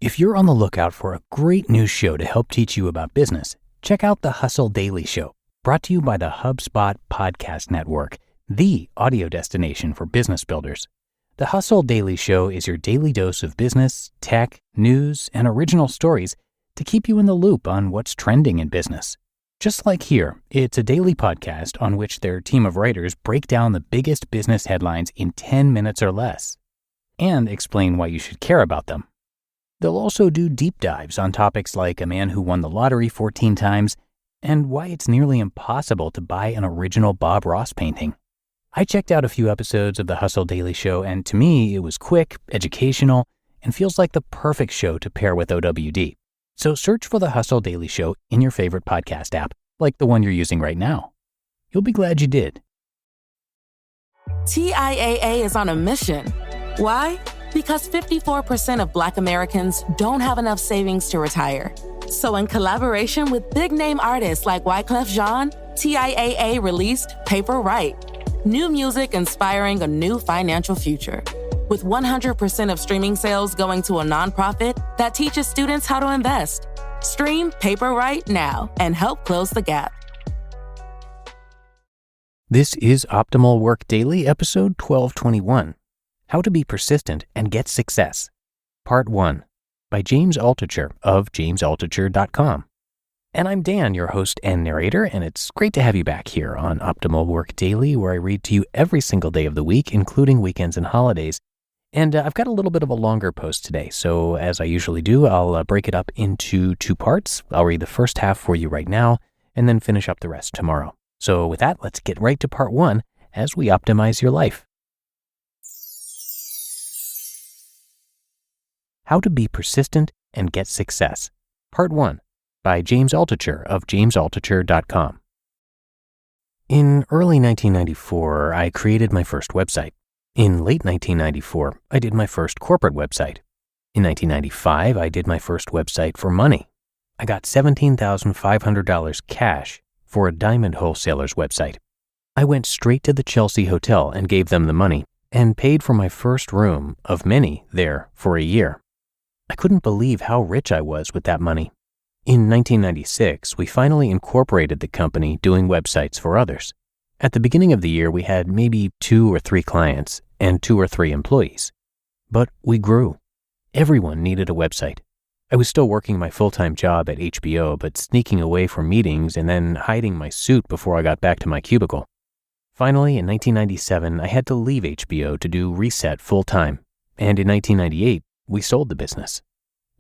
If you're on the lookout for a great new show to help teach you about business, check out the Hustle Daily Show, brought to you by the HubSpot Podcast Network, the audio destination for business builders. The Hustle Daily Show is your daily dose of business, tech, news, and original stories to keep you in the loop on what's trending in business. Just like here, it's a daily podcast on which their team of writers break down the biggest business headlines in 10 minutes or less and explain why you should care about them. They'll also do deep dives on topics like a man who won the lottery 14 times and why it's nearly impossible to buy an original Bob Ross painting. I checked out a few episodes of the Hustle Daily Show, and to me, it was quick, educational, and feels like the perfect show to pair with OWD. So search for the Hustle Daily Show in your favorite podcast app, like the one you're using right now. You'll be glad you did. TIAA is on a mission. Why? Because 54% of Black Americans don't have enough savings to retire. So in collaboration with big-name artists like Wyclef Jean, TIAA released Paper Right, new music inspiring a new financial future. With 100% of streaming sales going to a nonprofit that teaches students how to invest. Stream Paper Right now and help close the gap. This is Optimal Work Daily, episode 1221. How to be persistent and get success. Part 1 by James Altucher of jamesaltucher.com. And I'm Dan, your host and narrator, and it's great to have you back here on Optimal Work Daily, where I read to you every single day of the week, including weekends and holidays. And I've got a little bit of a longer post today, so as I usually do, I'll break it up into two parts. I'll read the first half for you right now, and then finish up the rest tomorrow. So with that, let's get right to part 1 as we optimize your life. How to be persistent and get success. Part 1 by James Altucher of jamesaltucher.com. In early 1994, I created my first website. In late 1994, I did my first corporate website. In 1995, I did my first website for money. I got $17,500 cash for a diamond wholesaler's website. I went straight to the Chelsea Hotel and gave them the money and paid for my first room of many there for a year. I couldn't believe how rich I was with that money. In 1996, we finally incorporated the company doing websites for others. At the beginning of the year, we had maybe 2 or 3 clients and 2 or 3 employees. But we grew. Everyone needed a website. I was still working my full-time job at HBO, but sneaking away from meetings and then hiding my suit before I got back to my cubicle. Finally, in 1997, I had to leave HBO to do Reset full-time. And in 1998, we sold the business.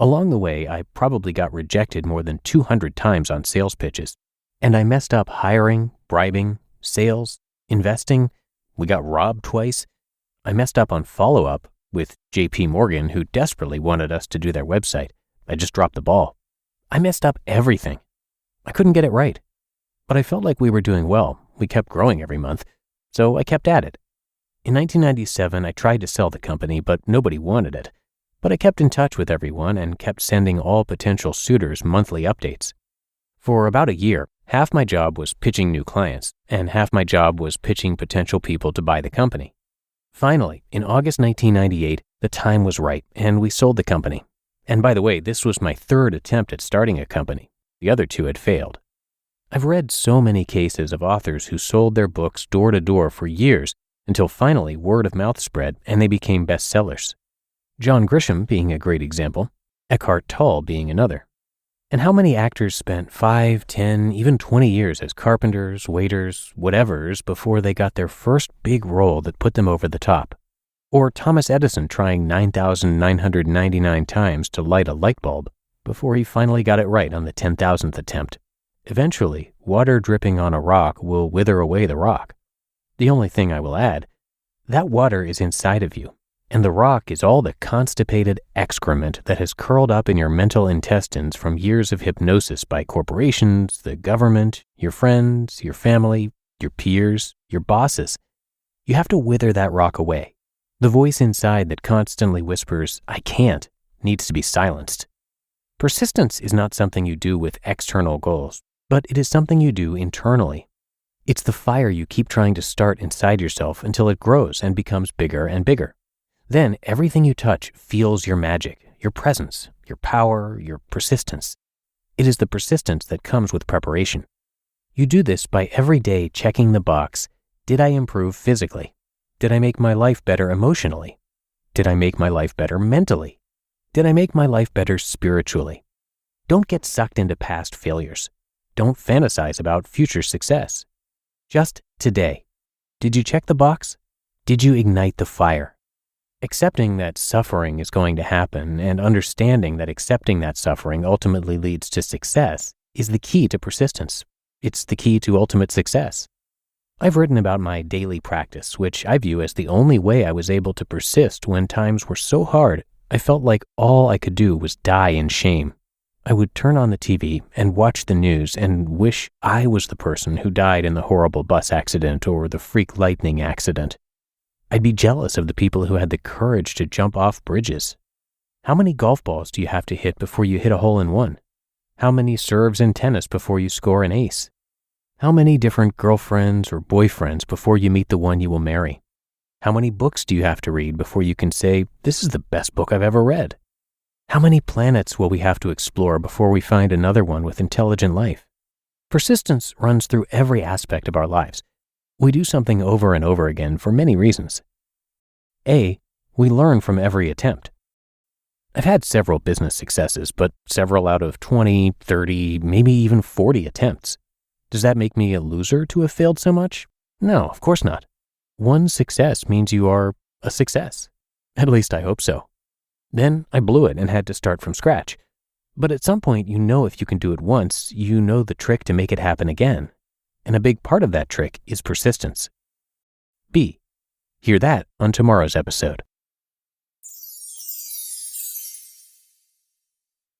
Along the way, I probably got rejected more than 200 times on sales pitches. And I messed up hiring, bribing, sales, investing. We got robbed twice. I messed up on follow-up with JP Morgan, who desperately wanted us to do their website. I just dropped the ball. I messed up everything. I couldn't get it right. But I felt like we were doing well. We kept growing every month. So I kept at it. In 1997, I tried to sell the company, but nobody wanted it. But I kept in touch with everyone and kept sending all potential suitors monthly updates. For about a year, half my job was pitching new clients, and half my job was pitching potential people to buy the company. Finally, in August 1998, the time was right, and we sold the company. And by the way, this was my 3rd attempt at starting a company. The other 2 had failed. I've read so many cases of authors who sold their books door to door for years until finally word of mouth spread and they became bestsellers. John Grisham being a great example, Eckhart Tolle being another. And how many actors spent 5, 10, even 20 years as carpenters, waiters, whatevers before they got their first big role that put them over the top? Or Thomas Edison trying 9,999 times to light a light bulb before he finally got it right on the 10,000th attempt. Eventually, water dripping on a rock will wither away the rock. The only thing I will add, that water is inside of you. And the rock is all the constipated excrement that has curled up in your mental intestines from years of hypnosis by corporations, the government, your friends, your family, your peers, your bosses. You have to wither that rock away. The voice inside that constantly whispers, "I can't," needs to be silenced. Persistence is not something you do with external goals, but it is something you do internally. It's the fire you keep trying to start inside yourself until it grows and becomes bigger and bigger. Then everything you touch feels your magic. your presence, your power, your persistence. It is the persistence that comes with preparation. You do this by every day checking the box, did I improve physically? Did I make my life better emotionally? Did I make my life better mentally? Did I make my life better spiritually? Don't get sucked into past failures. Don't fantasize about future success. Just today. Did you check the box? Did you ignite the fire? Accepting that suffering is going to happen and understanding that accepting that suffering ultimately leads to success is the key to persistence. It's the key to ultimate success. I've written about my daily practice, which I view as the only way I was able to persist when times were so hard I felt like all I could do was die in shame. I would turn on the TV and watch the news and wish I was the person who died in the horrible bus accident or the freak lightning accident. I'd be jealous of the people who had the courage to jump off bridges. How many golf balls do you have to hit before you hit a hole-in-one? How many serves in tennis before you score an ace? How many different girlfriends or boyfriends before you meet the one you will marry? How many books do you have to read before you can say, this is the best book I've ever read? How many planets will we have to explore before we find another one with intelligent life? Persistence runs through every aspect of our lives. We do something over and over again for many reasons. A, we learn from every attempt. I've had several business successes, but several out of 20, 30, maybe even 40 attempts. Does that make me a loser to have failed so much? No, of course not. One success means you are a success. At least I hope so. Then I blew it and had to start from scratch. But at some point, you know if you can do it once, you know the trick to make it happen again. And a big part of that trick is persistence. B, hear that on tomorrow's episode.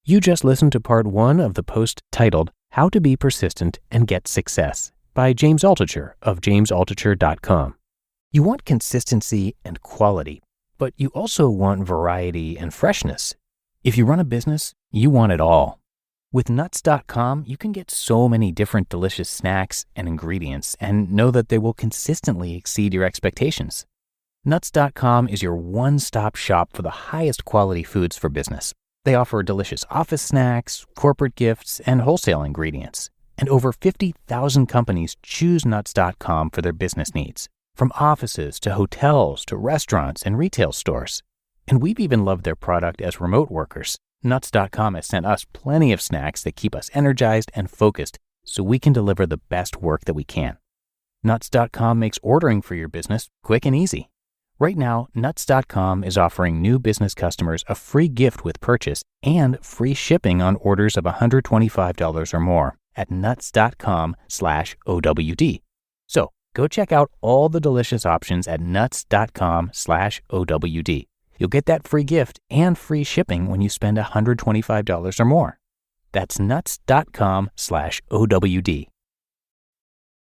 You just listened to part 1 of the post titled How to Be Persistent and Get Success by James Altucher of jamesaltucher.com. You want consistency and quality, but you also want variety and freshness. If you run a business, you want it all. With nuts.com, you can get so many different delicious snacks and ingredients and know that they will consistently exceed your expectations. Nuts.com is your one-stop shop for the highest quality foods for business. They offer delicious office snacks, corporate gifts, and wholesale ingredients. And over 50,000 companies choose nuts.com for their business needs, from offices to hotels to restaurants and retail stores. And we've even loved their product as remote workers. Nuts.com has sent us plenty of snacks that keep us energized and focused so we can deliver the best work that we can. Nuts.com makes ordering for your business quick and easy. Right now, Nuts.com is offering new business customers a free gift with purchase and free shipping on orders of $125 or more at nuts.com/OWD. So go check out all the delicious options at nuts.com/OWD. You'll get that free gift and free shipping when you spend $125 or more. That's nuts.com/OWD.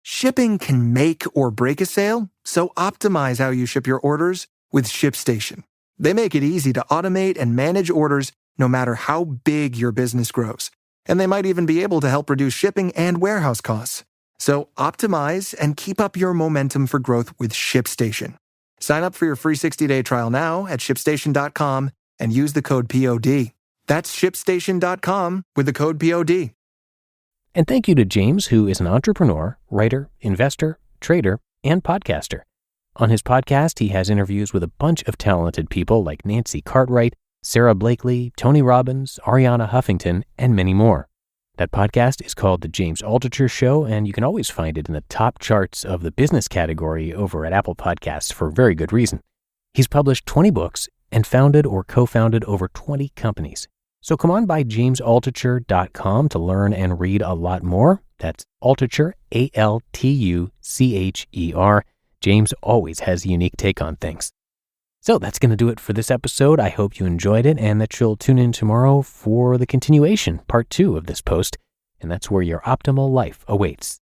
Shipping can make or break a sale, so optimize how you ship your orders with ShipStation. They make it easy to automate and manage orders no matter how big your business grows. And they might even be able to help reduce shipping and warehouse costs. So optimize and keep up your momentum for growth with ShipStation. Sign up for your free 60-day trial now at ShipStation.com and use the code POD. That's ShipStation.com with the code POD. And thank you to James, who is an entrepreneur, writer, investor, trader, and podcaster. On his podcast, he has interviews with a bunch of talented people like Nancy Cartwright, Sarah Blakely, Tony Robbins, Ariana Huffington, and many more. That podcast is called The James Altucher Show, and you can always find it in the top charts of the business category over at Apple Podcasts for very good reason. He's published 20 books and founded or co-founded over 20 companies. So come on by jamesaltucher.com to learn and read a lot more. That's Altucher, Altucher. James always has a unique take on things. So that's going to do it for this episode. I hope you enjoyed it and that you'll tune in tomorrow for the continuation, part 2 of this post. And that's where your optimal life awaits.